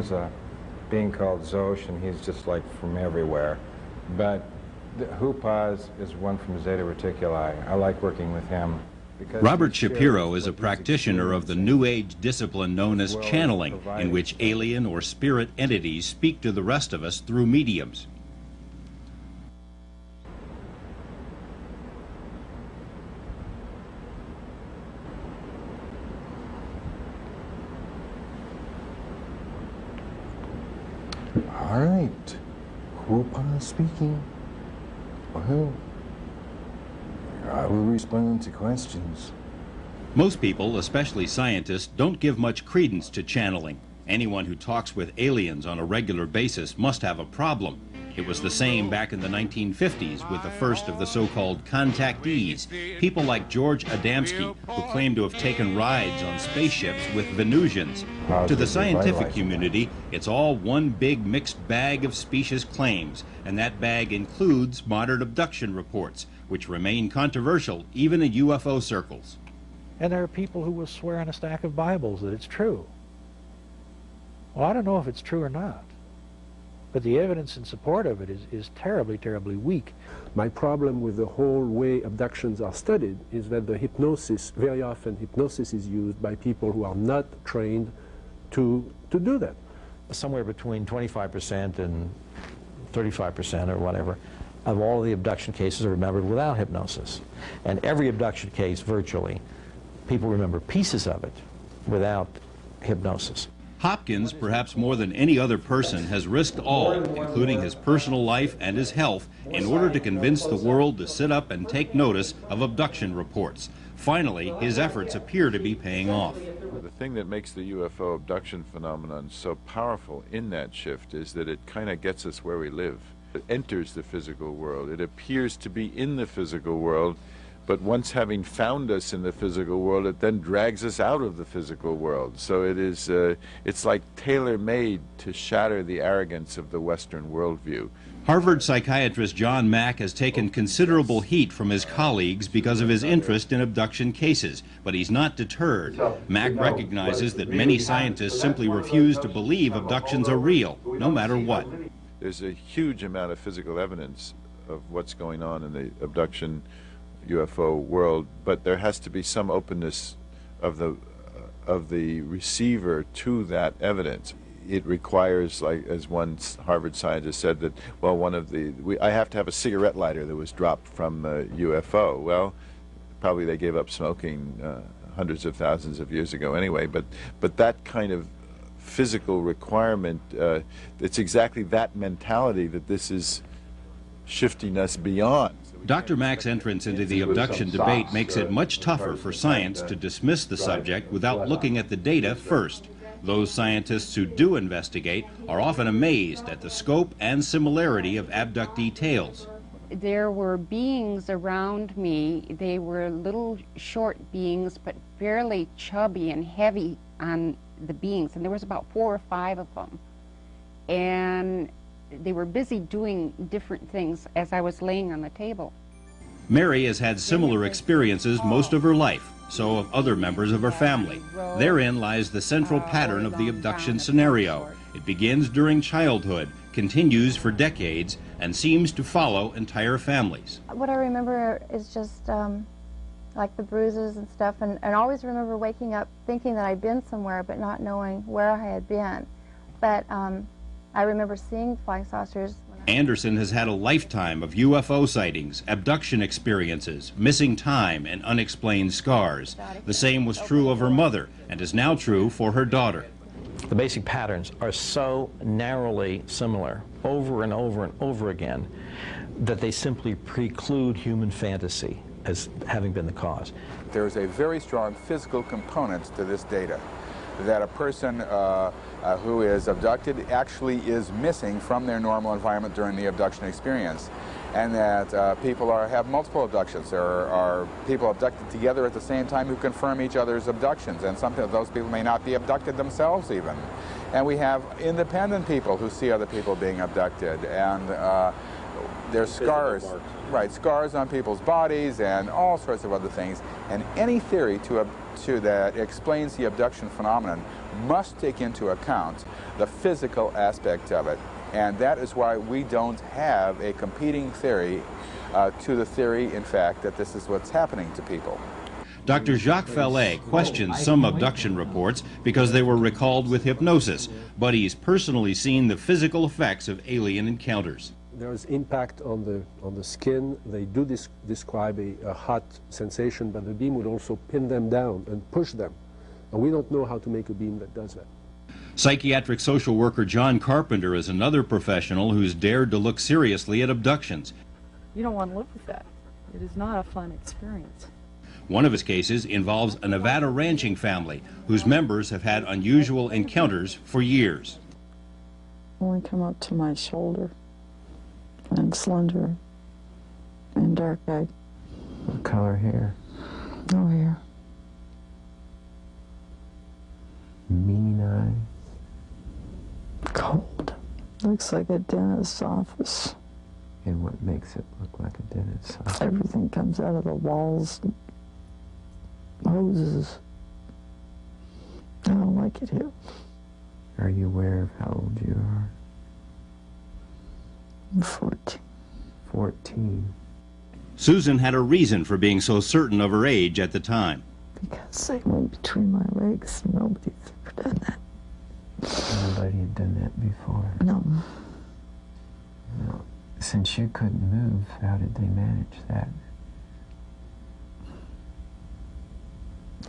there's a being called Zosh, and he's just like from everywhere. But the Hupaz is one from Zeta Reticuli. I like working with him. Robert Shapiro is a practitioner of the New Age discipline known as channeling, in which alien or spirit entities speak to the rest of us through mediums. All right, Hupaz speaking. Well, I will respond to questions. Most people, especially scientists, don't give much credence to channeling. Anyone who talks with aliens on a regular basis must have a problem. It was the same back in the 1950s with the first of the so-called contactees, people like George Adamski, who claimed to have taken rides on spaceships with Venusians. To the scientific community, it's all one big mixed bag of specious claims, and that bag includes modern abduction reports, which remain controversial even in UFO circles. And there are people who will swear on a stack of Bibles that it's true. Well, I don't know if it's true or not, but the evidence in support of it is terribly, terribly weak. My problem with the whole way abductions are studied is that the hypnosis, very often hypnosis is used by people who are not trained to do that. Somewhere between 25% and 35% or whatever of all the abduction cases are remembered without hypnosis. And every abduction case, virtually, people remember pieces of it without hypnosis. Hopkins, perhaps more than any other person, has risked all, including his personal life and his health, in order to convince the world to sit up and take notice of abduction reports. Finally, his efforts appear to be paying off. The thing that makes the UFO abduction phenomenon so powerful in that shift is that it kind of gets us where we live. It enters the physical world. It appears to be in the physical world, but once having found us in the physical world, it then drags us out of the physical world. So it is, it's like tailor-made to shatter the arrogance of the Western worldview. Harvard psychiatrist John Mack has taken considerable heat from his colleagues because of his interest in abduction cases, but he's not deterred. Mack recognizes that many scientists simply refuse to believe abductions are real, no matter what. There's a huge amount of physical evidence of what's going on in the abduction UFO world, but there has to be some openness of the receiver to that evidence. It requires, like as one Harvard scientist said, that, well, I have to have a cigarette lighter that was dropped from a UFO. Well, probably they gave up smoking hundreds of thousands of years ago anyway, but that kind of physical requirement, it's exactly that mentality that this is shifting us beyond. Dr. Mack's entrance into the abduction debate makes it much tougher for science to dismiss the subject without looking at the data first. Those scientists who do investigate are often amazed at the scope and similarity of abductee tales. There were beings around me. They were little short beings, but fairly chubby and heavy on the beings, and there was about 4 or 5 of them. And they were busy doing different things as I was laying on the table. Mary has had similar experiences most of her life, so have other members of her family. Therein lies the central pattern of the abduction scenario. It begins during childhood, continues for decades, and seems to follow entire families. What I remember is just like the bruises and stuff, and I always remember waking up thinking that I'd been somewhere but not knowing where I had been. But I remember seeing flying saucers. Anderson has had a lifetime of UFO sightings, abduction experiences, missing time, and unexplained scars. The same was true of her mother, and is now true for her daughter. The basic patterns are so narrowly similar over and over and over again that they simply preclude human fantasy as having been the cause. There's a very strong physical component to this data, that a person who is abducted actually is missing from their normal environment during the abduction experience, and that people have multiple abductions. There are people abducted together at the same time who confirm each other's abductions, and some of those people may not be abducted themselves even. And we have independent people who see other people being abducted, and there's scars, right, scars on people's bodies and all sorts of other things. And any theory that explains the abduction phenomenon must take into account the physical aspect of it. And that is why we don't have a competing theory to the theory, in fact, that this is what's happening to people. Dr. Jacques Fallet questions some abduction reports because they were recalled with hypnosis, but he's personally seen the physical effects of alien encounters. There is impact on the skin. They do describe a hot sensation, but the beam would also pin them down and push them. And we don't know how to make a beam that does that. Psychiatric social worker John Carpenter is another professional who's dared to look seriously at abductions. You don't want to live with that. It is not a fun experience. One of his cases involves a Nevada ranching family whose members have had unusual encounters for years. Only come up to my shoulder, and slender, and dark-eyed. What color hair? No hair. Mean eyes. Cold. Looks like a dentist's office. And what makes it look like a dentist's office? Everything comes out of the walls. Hoses. I don't like it here. Are you aware of how old you are? I'm 14. 14. Susan had a reason for being so certain of her age at the time. Because they went between my legs. Nobody's ever done that. Nobody had done that before. No. No. Since you couldn't move, how did they manage that?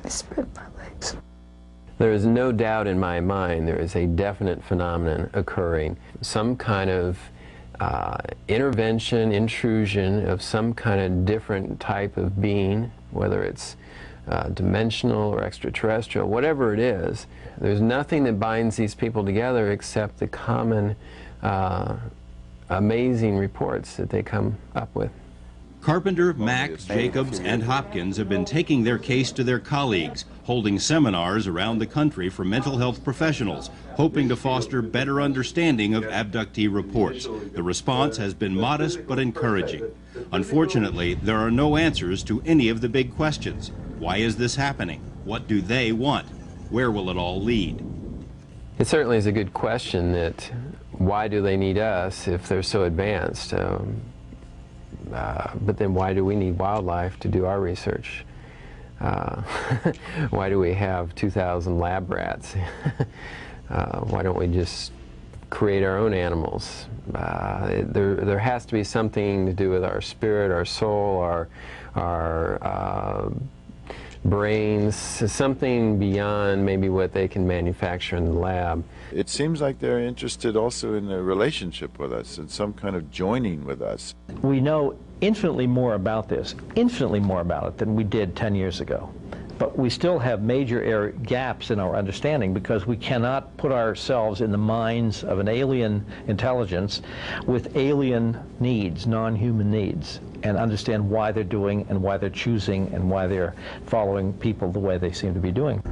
I spread my legs. There is no doubt in my mind there is a definite phenomenon occurring. Some kind of intervention, intrusion of some kind of different type of being, whether it's dimensional or extraterrestrial, whatever it is. There's nothing that binds these people together except the common amazing reports that they come up with. Carpenter, Mack, Jacobs, and Hopkins have been taking their case to their colleagues, holding seminars around the country for mental health professionals, hoping to foster better understanding of abductee reports. The response has been modest but encouraging. Unfortunately, there are no answers to any of the big questions. Why is this happening? What do they want? Where will it all lead? It certainly is a good question that why do they need us if they're so advanced? But then why do we need wildlife to do our research? Why do we have 2,000 lab rats? Why don't we just create our own animals? There has to be something to do with our spirit, our soul, our brains, something beyond maybe what they can manufacture in the lab. It seems like they're interested also in a relationship with us, in some kind of joining with us. We know infinitely more about this, infinitely more about it than we did 10 years ago. But we still have major gaps in our understanding because we cannot put ourselves in the minds of an alien intelligence with alien needs, non-human needs, and understand why they're doing and why they're choosing and why they're following people the way they seem to be doing.